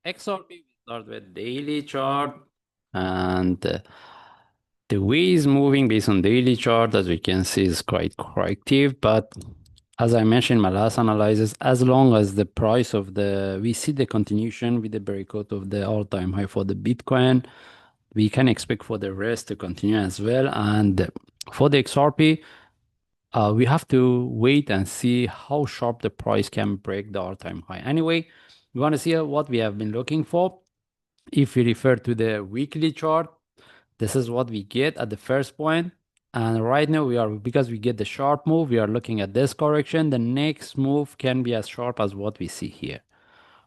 XRP, we start with daily chart, and the way is moving based on daily chart, as we can see, is quite corrective. But as I mentioned in my last analysis, as long as the price of we see the continuation with the breakout of the all-time high for the Bitcoin, we can expect for the rest to continue as well. And for the XRP, we have to wait and see how sharp the price can break the all-time high. Anyway, we want to see what we have been looking for. If we refer to the weekly chart, this is what we get at the first point. And right now because we get the sharp move, we are looking at this correction. The next move can be as sharp as what we see here.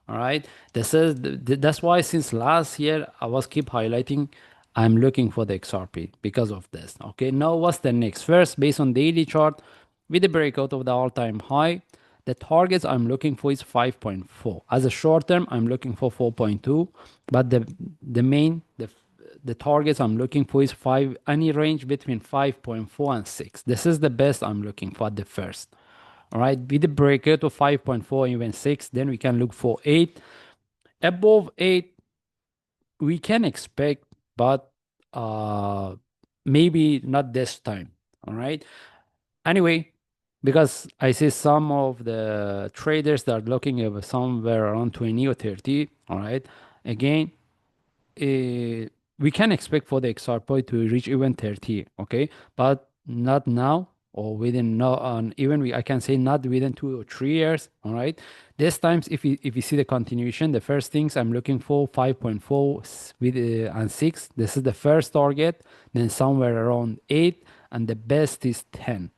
All right. That's why since last year I was keep highlighting I'm looking for the XRP because of this. Okay. Now what's the next? First, based on daily chart, with the breakout of the all-time high, the targets I'm looking for is 5.4. As a short term, I'm looking for 4.2, but the targets I'm looking for is 5, any range between 5.4 and 6. This is the best I'm looking for at the first. All right, with the breakout of 5.4, even 6, then we can look for 8. Above 8, we can expect, but maybe not this time. All right. Anyway, because I see some of the traders that are looking at somewhere around 20 or 30. All right. Again, we can expect for the XRP to reach even 30, okay, but not now or within no even I can say not within 2 or 3 years. All right, this times if you see the continuation, the first things I'm looking for 5.4 with and 6. This is the first target, then somewhere around 8, and the best is 10.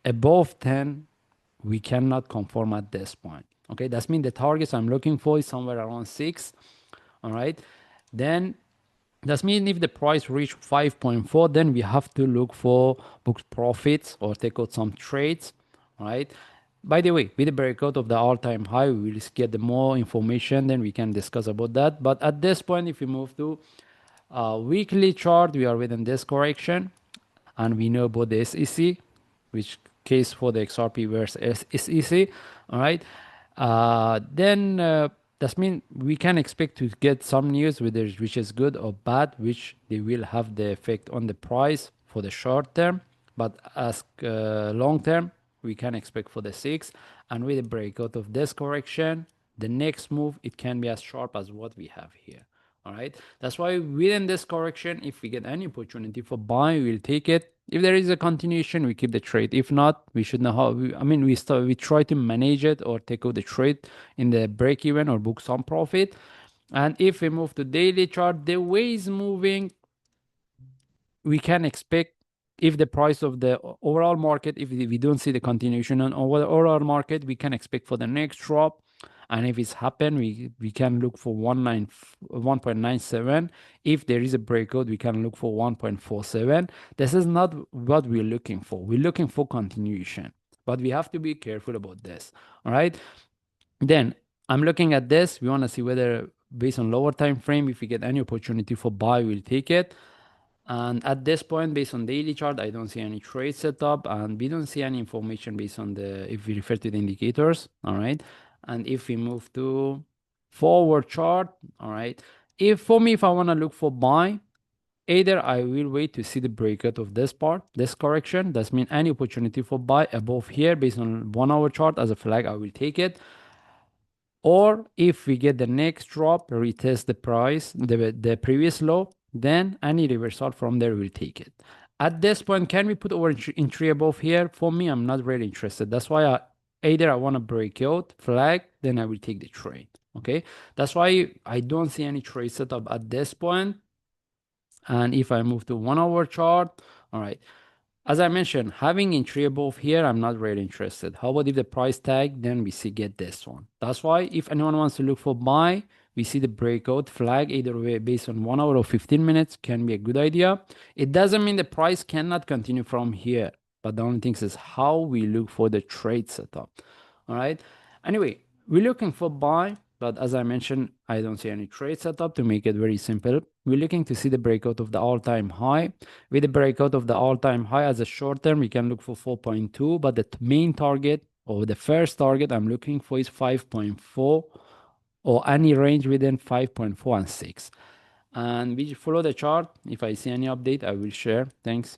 Above 10 we cannot conform at this point. Okay, that's mean the targets I'm looking for is somewhere around 6. All right, then that means if the price reach 5.4, then we have to look for booked profits or take out some trades. All right. By the way, with the breakout of the all-time high, we will get the more information, then we can discuss about that. But at this point, if we move to weekly chart, we are within this correction, and we know about the SEC, which case for the XRP versus SEC. All right. Then that means we can expect to get some news whether which is good or bad, which they will have the effect on the price for the short term. But as long term, we can expect for the 6. And with the breakout of this correction, the next move, it can be as sharp as what we have here. All right. That's why within this correction, if we get any opportunity for buy, we'll take it. If there is a continuation, we keep the trade. If not, we should know how. We try to manage it or take out the trade in the break even or book some profit. And if we move to daily chart, the way is moving, we can expect if the price of the overall market, if we don't see the continuation on overall market, we can expect for the next drop. And if it's happened, we can look for 1.97. If there is a breakout, we can look for 1.47. This is not what we're looking for. We're looking for continuation, but we have to be careful about this. All right. Then I'm looking at this. We want to see whether based on lower time frame, if we get any opportunity for buy, we'll take it. And at this point, based on daily chart, I don't see any trade setup, and we don't see any information based on if we refer to the indicators. All right. And if we move to forward chart, all right. If I want to look for buy, either I will wait to see the breakout of this part, this correction. That means any opportunity for buy above here based on 1 hour chart as a flag, I will take it. Or if we get the next drop, retest the price, the previous low, then any reversal from there will take it. At this point, can we put our entry above here? For me, I'm not really interested. That's why either I want to break out, flag, then I will take the trade. Okay, that's why I don't see any trade setup at this point. And if I move to 1 hour chart, all right. As I mentioned, having entry above here, I'm not really interested. How about if the price tag, then we see get this one. That's why if anyone wants to look for buy, we see the breakout flag either way based on 1 hour or 15 minutes can be a good idea. It doesn't mean the price cannot continue from here, but the only thing is how we look for the trade setup. All right. Anyway, we're looking for buy, but as I mentioned, I don't see any trade setup. To make it very simple, we're looking to see the breakout of the all-time high. With the breakout of the all-time high as a short term, we can look for 4.2, but the main target or the first target I'm looking for is 5.4 or any range within 5.4 and 6. And we follow the chart. If I see any update, I will share. Thanks.